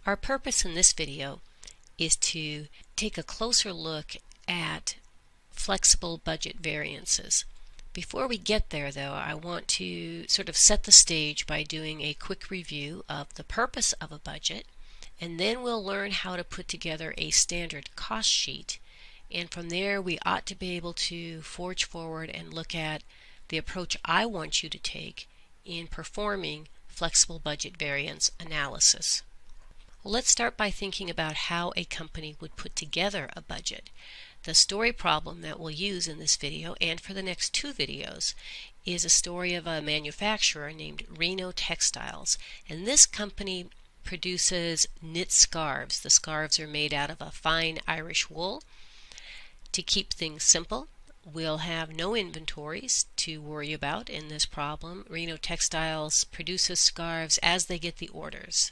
Our purpose in this video is to take a closer look at flexible budget variances. Before we get there though, I want to sort of set the stage by doing a quick review of the purpose of a budget, and then we'll learn how to put together a standard cost sheet, and from there we ought to be able to forge forward and look at the approach I want you to take in performing flexible budget variance analysis. Well, let's start by thinking about how a company would put together a budget. The story problem that we'll use in this video and for the next two videos is a story of a manufacturer named Reno Textiles, and this company produces knit scarves. The scarves are made out of a fine Irish wool. To keep things simple, we'll have no inventories to worry about in this problem. Reno Textiles produces scarves as they get the orders.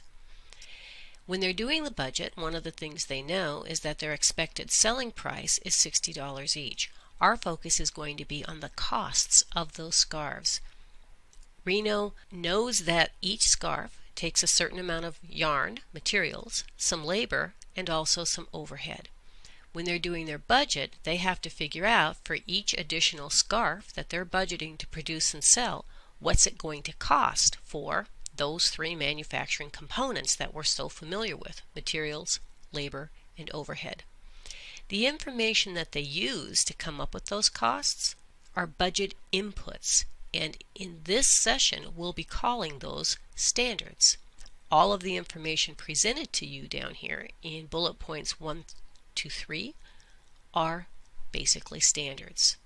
When they're doing the budget, one of the things they know is that their expected selling price is $60 each. Our focus is going to be on the costs of those scarves. Reno knows that each scarf takes a certain amount of yarn, materials, some labor, and also some overhead. When they're doing their budget, they have to figure out for each additional scarf that they're budgeting to produce and sell, what's it going to cost for those three manufacturing components that we're so familiar with: materials, labor, and overhead. The information that they use to come up with those costs are budget inputs, and in this session we'll be calling those standards. All of the information presented to you down here in bullet points 1 to 3 are basically standards.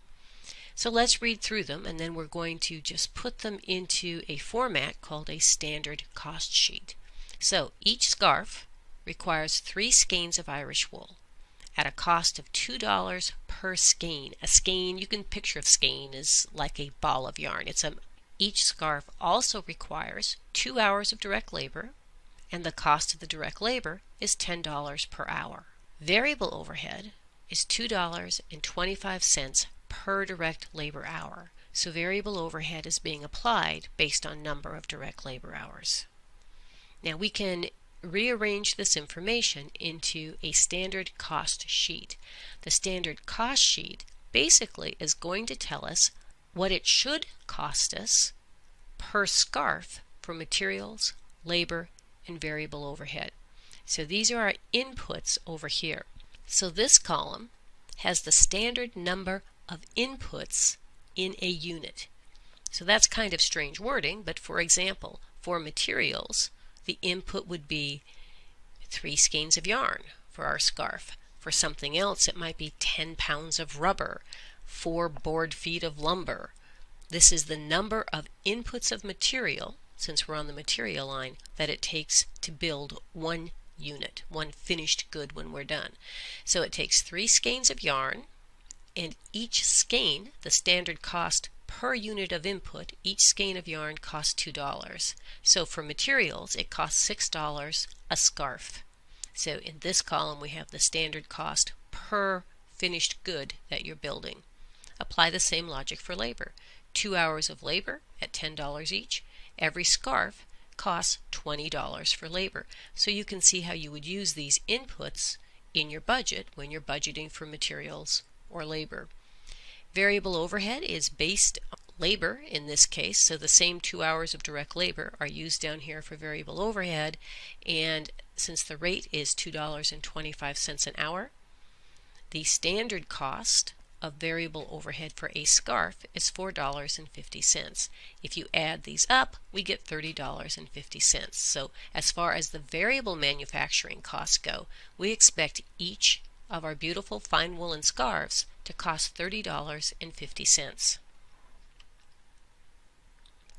So let's read through them, and then we're going to just put them into a format called a standard cost sheet. So each scarf requires 3 skeins of Irish wool at a cost of $2 per skein. A skein, you can picture a skein is like a ball of yarn. Each scarf also requires 2 hours of direct labor, and the cost of the direct labor is $10 per hour. Variable overhead is $2.25 per direct labor hour. So variable overhead is being applied based on number of direct labor hours. Now we can rearrange this information into a standard cost sheet. The standard cost sheet basically is going to tell us what it should cost us per scarf for materials, labor, and variable overhead. So these are our inputs over here. So this column has the standard number of inputs in a unit. So that's kind of strange wording, but for example, for materials, the input would be 3 skeins of yarn for our scarf. For something else, it might be 10 pounds of rubber, 4 board feet of lumber. This is the number of inputs of material, since we're on the material line, that it takes to build one unit, one finished good when we're done. So it takes 3 skeins of yarn, and each skein, the standard cost per unit of input, each skein of yarn costs $2. So for materials, it costs $6 a scarf. So in this column, we have the standard cost per finished good that you're building. Apply the same logic for labor. 2 hours of labor at $10 each. Every scarf costs $20 for labor. So you can see how you would use these inputs in your budget when you're budgeting for materials or labor. Variable overhead is based on labor in this case, so the same 2 hours of direct labor are used down here for variable overhead, and since the rate is $2.25 an hour, the standard cost of variable overhead for a scarf is $4.50. If you add these up, we get $30.50. So as far as the variable manufacturing costs go, we expect each of our beautiful fine woolen scarves to cost $30.50.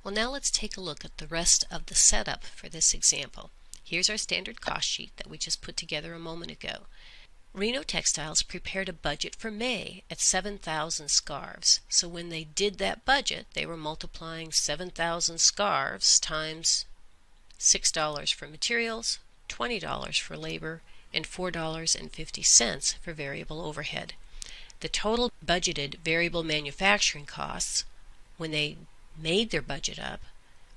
Well, now let's take a look at the rest of the setup for this example. Here's our standard cost sheet that we just put together a moment ago. Reno Textiles prepared a budget for May at 7,000 scarves. So when they did that budget, they were multiplying 7,000 scarves times $6 for materials, $20 for labor, and $4.50 for variable overhead. The total budgeted variable manufacturing costs when they made their budget up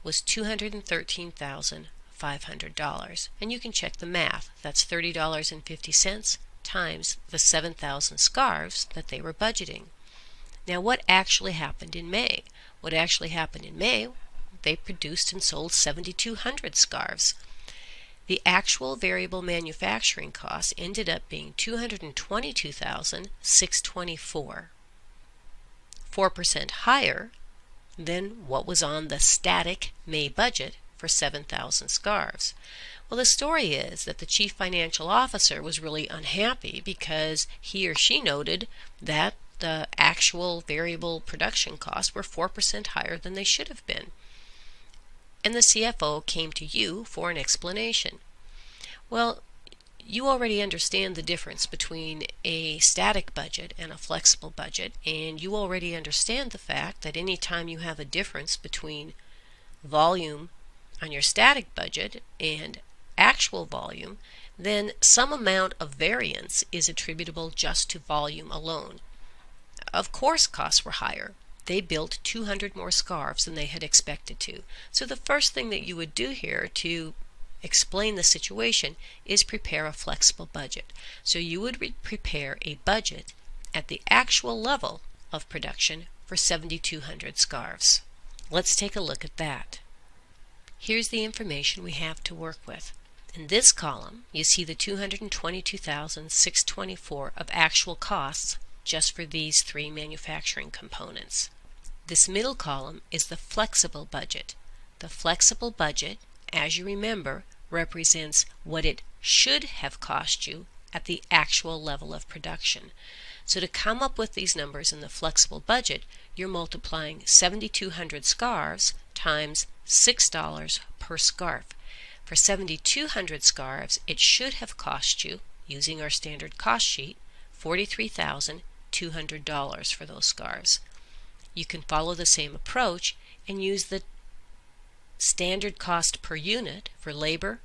was $213,500. $500. And you can check the math. That's $30.50 times the 7,000 scarves that they were budgeting. Now, what actually happened in May? What actually happened in May, they produced and sold 7,200 scarves. The actual variable manufacturing cost ended up being $222,624, 4% higher than what was on the static May budget for 7,000 scarves. Well, the story is that the chief financial officer was really unhappy because he or she noted that the actual variable production costs were 4% higher than they should have been. And the CFO came to you for an explanation. Well, you already understand the difference between a static budget and a flexible budget, and you already understand the fact that any time you have a difference between volume on your static budget and actual volume, then some amount of variance is attributable just to volume alone. Of course, costs were higher. They built 200 more scarves than they had expected to. So the first thing that you would do here to explain the situation is prepare a flexible budget. So you would prepare a budget at the actual level of production for 7,200 scarves. Let's take a look at that. Here's the information we have to work with. In this column, you see the $222,624 of actual costs just for these three manufacturing components. This middle column is the flexible budget. The flexible budget, as you remember, represents what it should have cost you at the actual level of production. So to come up with these numbers in the flexible budget, you're multiplying 7,200 scarves times $6 per scarf. For 7,200 scarves, it should have cost you, using our standard cost sheet, $43,200 for those scarves. You can follow the same approach and use the standard cost per unit for labor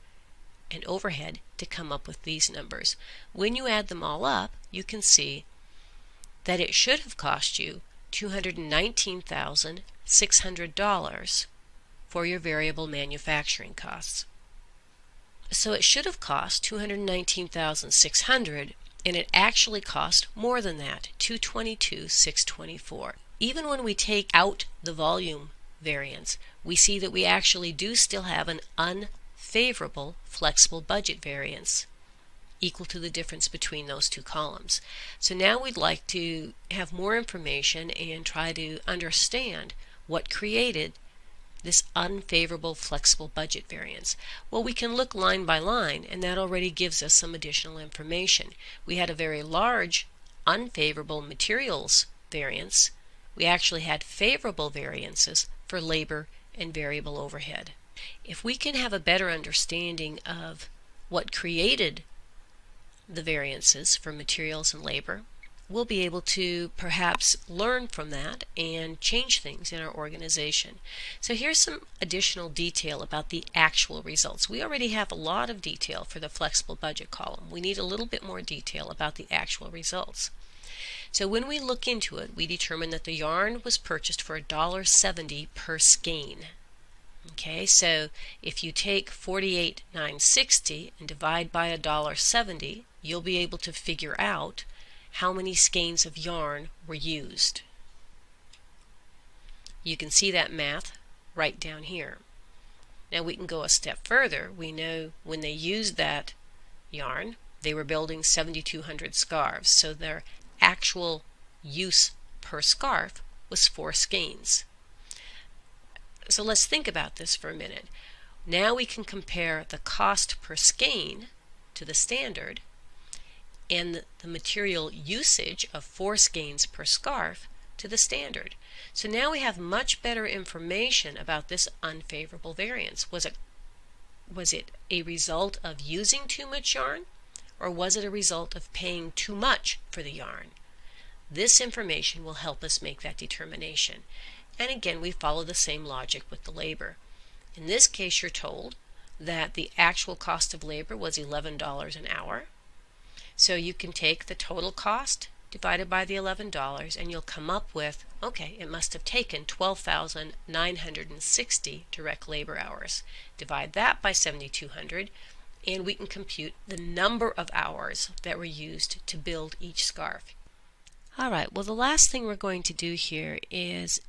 and overhead to come up with these numbers. When you add them all up, you can see that it should have cost you $219,600 for your variable manufacturing costs. So it should have cost $219,600, and it actually cost more than that, $222,624. Even when we take out the volume variance, we see that we actually do still have an unfavorable flexible budget variance equal to the difference between those two columns. So now we'd like to have more information and try to understand what created this unfavorable flexible budget variance. Well, we can look line by line, and that already gives us some additional information. We had a very large unfavorable materials variance. We actually had favorable variances for labor and variable overhead. If we can have a better understanding of what created the variances for materials and labor, we'll be able to perhaps learn from that and change things in our organization. So here's some additional detail about the actual results. We already have a lot of detail for the flexible budget column. We need a little bit more detail about the actual results. So when we look into it, we determine that the yarn was purchased for $1.70 per skein. Okay, so if you take $48,960 and divide by $1.70, you'll be able to figure out how many skeins of yarn were used. You can see that math right down here. Now we can go a step further. We know when they used that yarn, they were building 7,200 scarves, so their actual use per scarf was 4 skeins. So let's think about this for a minute. Now we can compare the cost per skein to the standard and the material usage of 4 skeins per scarf to the standard. So now we have much better information about this unfavorable variance. Was it a result of using too much yarn, or was it a result of paying too much for the yarn? This information will help us make that determination. And again, we follow the same logic with the labor. In this case, you're told that the actual cost of labor was $11 an hour. So you can take the total cost divided by the $11 and you'll come up with Okay, it must have taken 12,960 direct labor hours. Divide that by 7,200 and we can compute the number of hours that were used to build each scarf. Alright, well the last thing we're going to do here is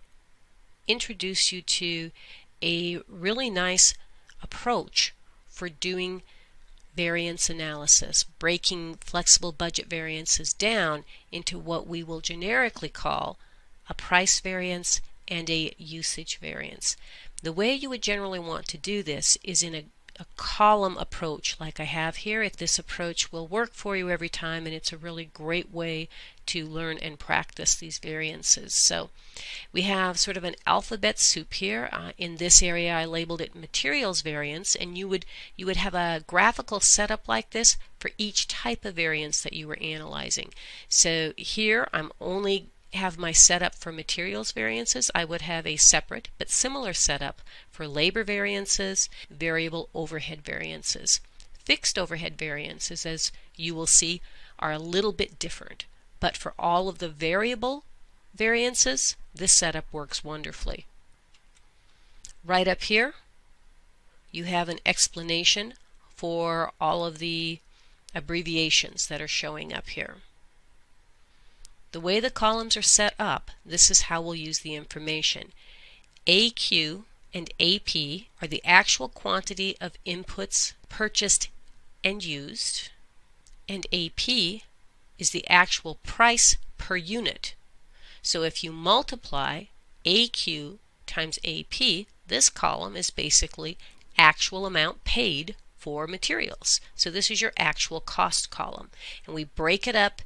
introduce you to a really nice approach for doing variance analysis, breaking flexible budget variances down into what we will generically call a price variance and a usage variance. The way you would generally want to do this is in a column approach like I have here. If this approach will work for you every time, and it's a really great way to learn and practice these variances. So we have sort of an alphabet soup here. In this area I labeled it materials variance, and you would have a graphical setup like this for each type of variance that you were analyzing. So here I'm only have my setup for materials variances. I would have a separate but similar setup for labor variances, variable overhead variances. Fixed overhead variances, as you will see, are a little bit different, but for all of the variable variances, this setup works wonderfully. Right up here, you have an explanation for all of the abbreviations that are showing up here. The way the columns are set up, this is how we'll use the information. AQ and AP are the actual quantity of inputs purchased and used, and AP is the actual price per unit. So if you multiply AQ times AP, this column is basically actual amount paid for materials. So this is your actual cost column, and we break it up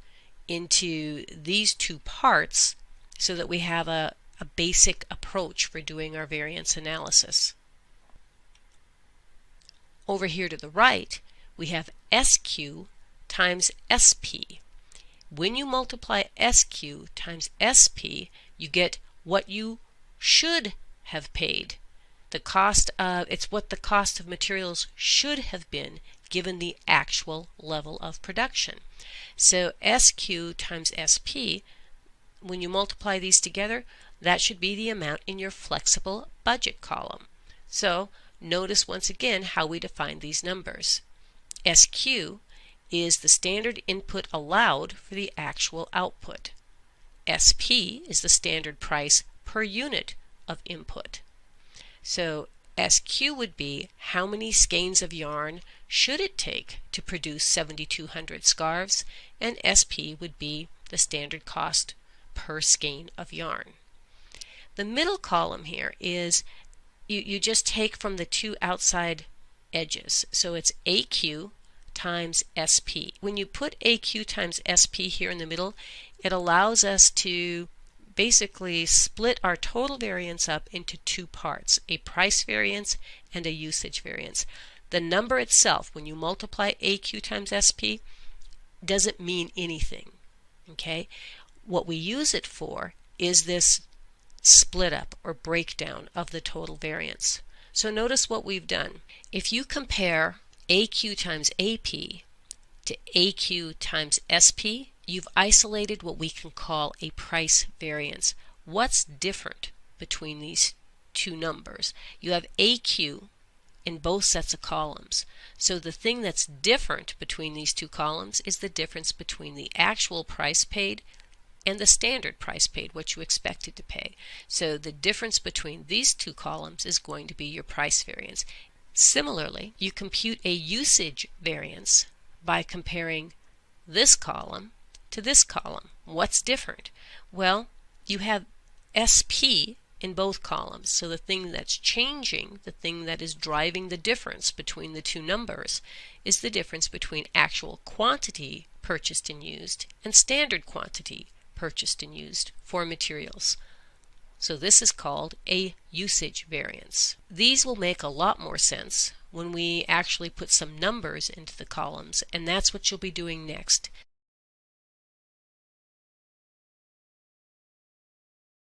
into these two parts so that we have a basic approach for doing our variance analysis. Over here to the right, we have SQ times SP. When you multiply SQ times SP, you get what you should have paid. It's what the cost of materials should have been given the actual level of production. So SQ times SP, when you multiply these together, that should be the amount in your flexible budget column. So notice once again how we define these numbers. SQ is the standard input allowed for the actual output. SP is the standard price per unit of input. So SQ would be how many skeins of yarn should it take to produce 7,200 scarves, and SP would be the standard cost per skein of yarn. The middle column here is you just take from the two outside edges. So it's AQ times SP. When you put AQ times SP here in the middle, it allows us to basically split our total variance up into two parts, a price variance and a usage variance. The number itself, when you multiply AQ times SP, doesn't mean anything. Okay? What we use it for is this split up or breakdown of the total variance. So notice what we've done. If you compare AQ times AP to AQ times SP, you've isolated what we can call a price variance. What's different between these two numbers? You have AQ in both sets of columns. So the thing that's different between these two columns is the difference between the actual price paid and the standard price paid, what you expected to pay. So the difference between these two columns is going to be your price variance. Similarly, you compute a usage variance by comparing this column to this column. What's different? Well, you have SP in both columns. So the thing that's changing, the thing that is driving the difference between the two numbers, is the difference between actual quantity purchased and used and standard quantity purchased and used for materials. So this is called a usage variance. These will make a lot more sense when we actually put some numbers into the columns, and that's what you'll be doing next.